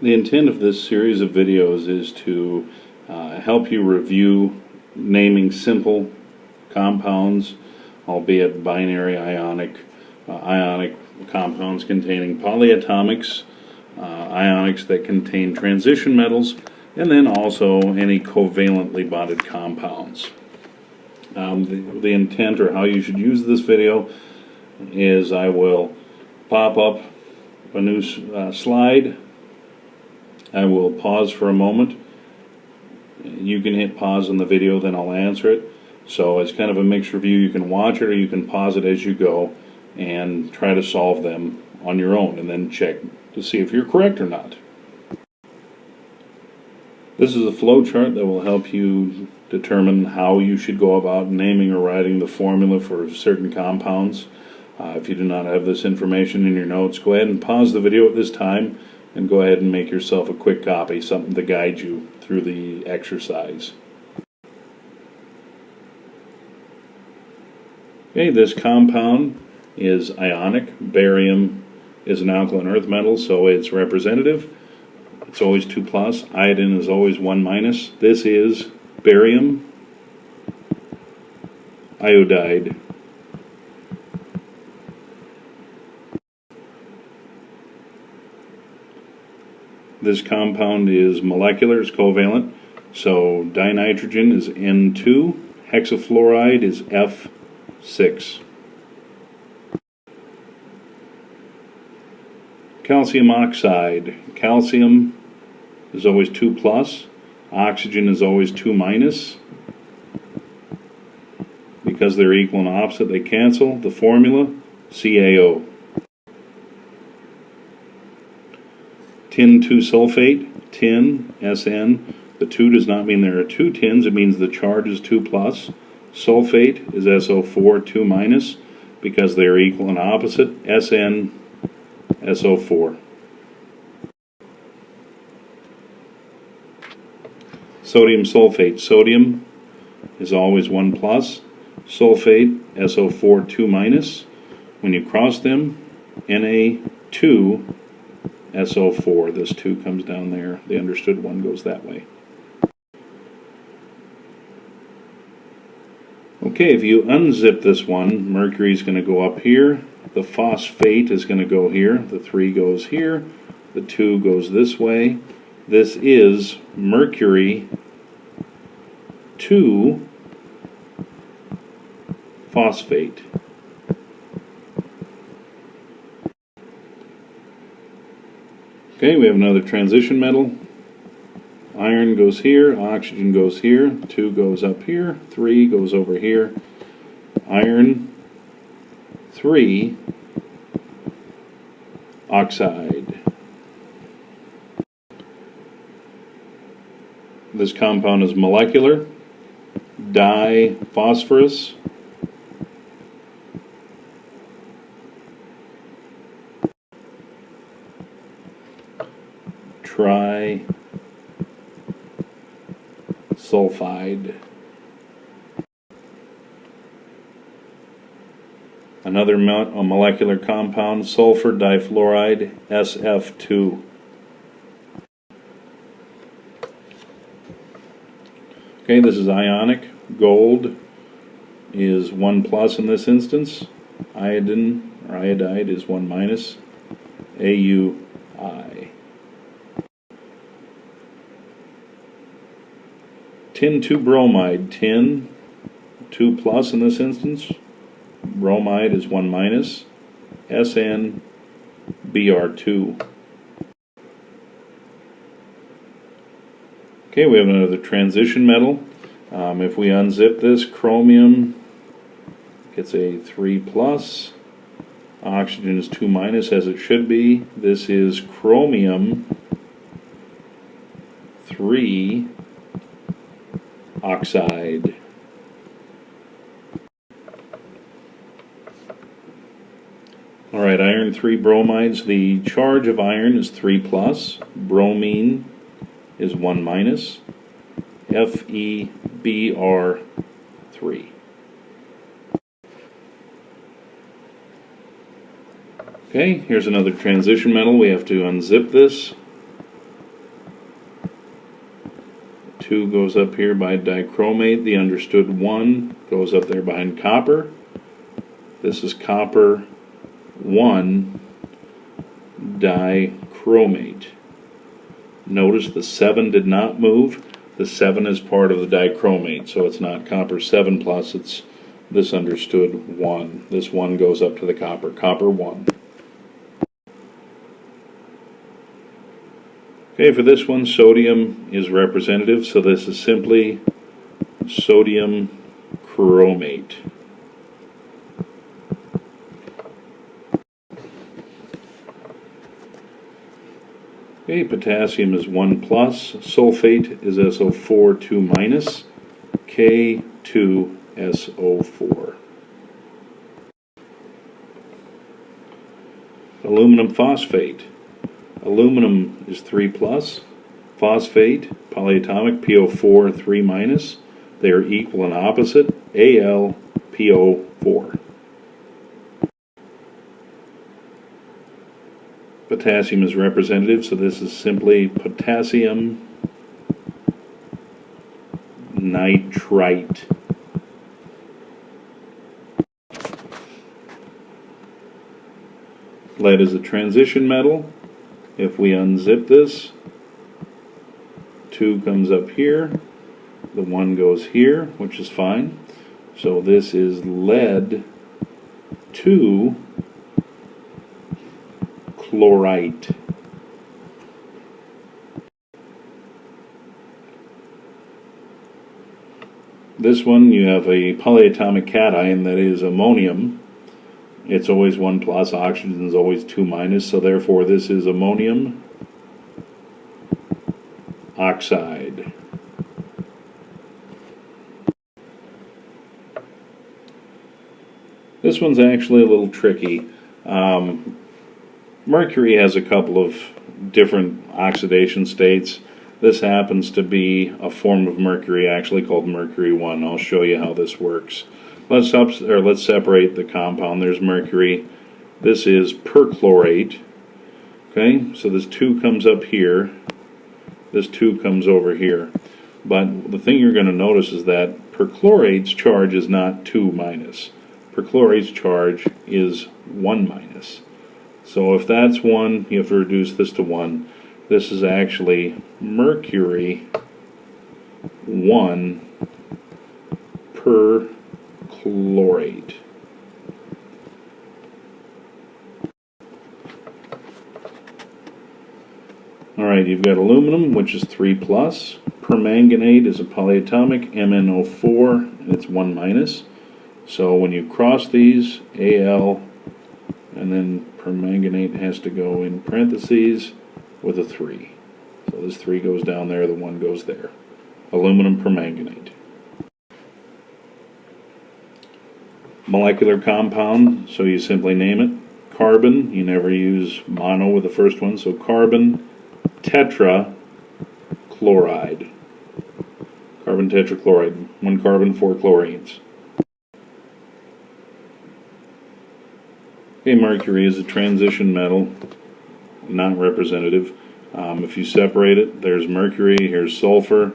The intent of this series of videos is to help you review naming simple compounds, albeit binary ionic compounds containing polyatomics, ionics that contain transition metals, and then also any covalently bonded compounds. The intent, or how you should use this video, is I will pop up a new slide. I will pause for a moment. You can hit pause on the video, then I'll answer it. So it's kind of a mixed review. You can watch it or you can pause it as you go and try to solve them on your own and then check to see if you're correct or not. This is a flow chart that will help you determine how you should go about naming or writing the formula for certain compounds. If you do not have this information in your notes, go ahead and pause the video at this time and go ahead and make yourself a quick copy, something to guide you through the exercise. Okay, this compound is ionic. Barium is an alkaline earth metal, so it's representative. It's always 2+. Iodine is always 1-. This is barium, iodide. This compound is molecular, it's covalent. So dinitrogen is N2, hexafluoride is F6. Calcium oxide. Calcium is always 2+. Oxygen is always 2-. Because they're equal and opposite, they cancel. The formula, CaO. Tin 2 sulfate, tin, SN. The 2 does not mean there are two tins, it means the charge is 2+. Sulfate is SO4, 2-. Because they are equal and opposite, SN, SO4. Sodium sulfate. Sodium is always 1+. Sulfate, SO4, 2-. When you cross them, Na2, SO4. This 2 comes down there. The understood one goes that way. Okay, if you unzip this one, mercury is going to go up here. The phosphate is going to go here. The 3 goes here. The 2 goes this way. This is mercury 2 phosphate. Okay, we have another transition metal. Iron goes here, oxygen goes here, 2 goes up here, 3 goes over here. Iron 3 oxide. This compound is molecular. Diphosphorus. Trisulfide. Another molecular compound, sulfur difluoride, SF2. Okay, this is ionic. Gold is 1+ in this instance. Iodine or iodide is 1-. AuI. Tin 2 bromide. Tin 2+ in this instance. Bromide is 1-. SnBr2. Okay, we have another transition metal. If we unzip this, chromium gets a 3+. Oxygen is 2- as it should be. This is chromium 3 oxide. Alright, iron 3 bromides. The charge of iron is 3+. Bromine is 1-. FeBr3. Okay, here's another transition metal. We have to unzip this. 2 goes up here by dichromate. The understood 1 goes up there behind copper. This is copper 1 dichromate. Notice the 7 did not move. The 7 is part of the dichromate, so it's not copper 7 plus, it's this understood 1. This 1 goes up to the copper, copper 1. Okay, for this one, sodium is representative, so this is simply sodium chromate. Okay, potassium is 1 plus, sulfate is SO4 2 minus, K2SO4. Aluminum phosphate. Aluminum is 3 plus, phosphate, polyatomic, PO4 3 minus. They are equal and opposite, AlPO4. Potassium is representative, so this is simply potassium nitrite. Lead is a transition metal. If we unzip this, 2 comes up here, the 1 goes here, which is fine. So this is lead 2 chloride. This one, you have a polyatomic cation that is ammonium. It's always 1 plus, oxygen is always 2 minus, so therefore this is ammonium oxide. This one's actually a little tricky. Mercury has a couple of different oxidation states. This happens to be a form of mercury actually called mercury 1. I'll show you how this works. Let's separate the compound. There's mercury. This is perchlorate. Okay, so this 2 comes up here. This 2 comes over here. But the thing you're going to notice is that perchlorate's charge is not 2 minus. Perchlorate's charge is 1 minus. So if that's 1, you have to reduce this to 1. This is actually mercury 1 perchlorate. Alright, you've got aluminum, which is 3 plus. Permanganate is a polyatomic, MnO4, and it's 1 minus. So when you cross these, Al, and then permanganate has to go in parentheses with a 3. So this 3 goes down there, the 1 goes there. Aluminum permanganate. Molecular compound, so you simply name it. Carbon, you never use mono with the first one, so carbon tetrachloride. Carbon tetrachloride, 1 carbon, 4 chlorines. Okay, mercury is a transition metal, not representative. If you separate it, there's mercury, here's sulfur.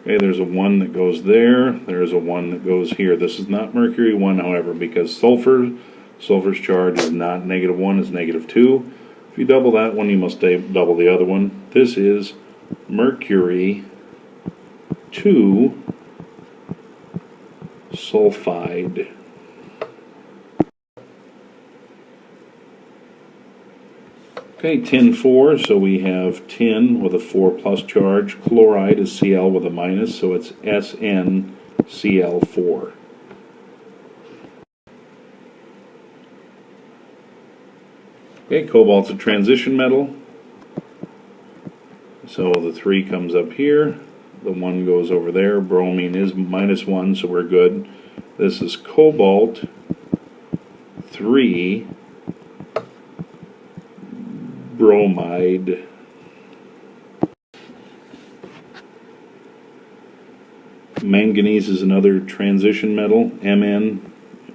Okay, there's a 1 that goes there, there's a 1 that goes here. This is not mercury 1, however, because sulfur's charge is not -1, it's -2. If you double that one, you must double the other one. This is mercury 2 sulfide. Okay, tin 4, so we have tin with a 4 plus charge. Chloride is Cl with a minus, so it's SnCl4. Okay, cobalt's a transition metal. So the 3 comes up here, the 1 goes over there. Bromine is -1, so we're good. This is cobalt 3 bromide. Manganese is another transition metal, Mn.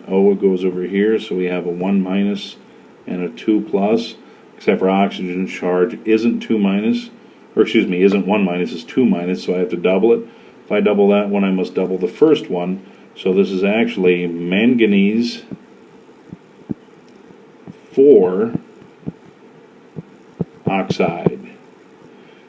Oh, it goes over here, so we have a 1 minus and a 2 plus, except for oxygen charge isn't 2 minus, or excuse me, isn't 1 minus, it's 2 minus, so I have to double it. If I double that one, I must double the first one. So this is actually manganese 4 oxide.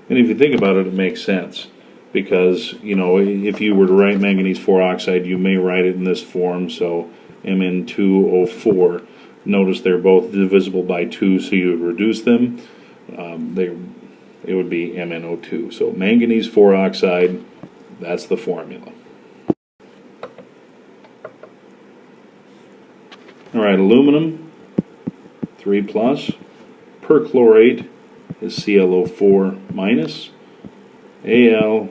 And if you think about it, it makes sense. Because, you know, if you were to write manganese 4 oxide, you may write it in this form. So Mn2O4. Notice they're both divisible by 2, so you would reduce them. It would be MnO2. So manganese 4 oxide, that's the formula. Alright, aluminum 3 plus. Perchlorate is ClO4 minus. Al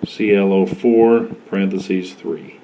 ClO4 parentheses 3.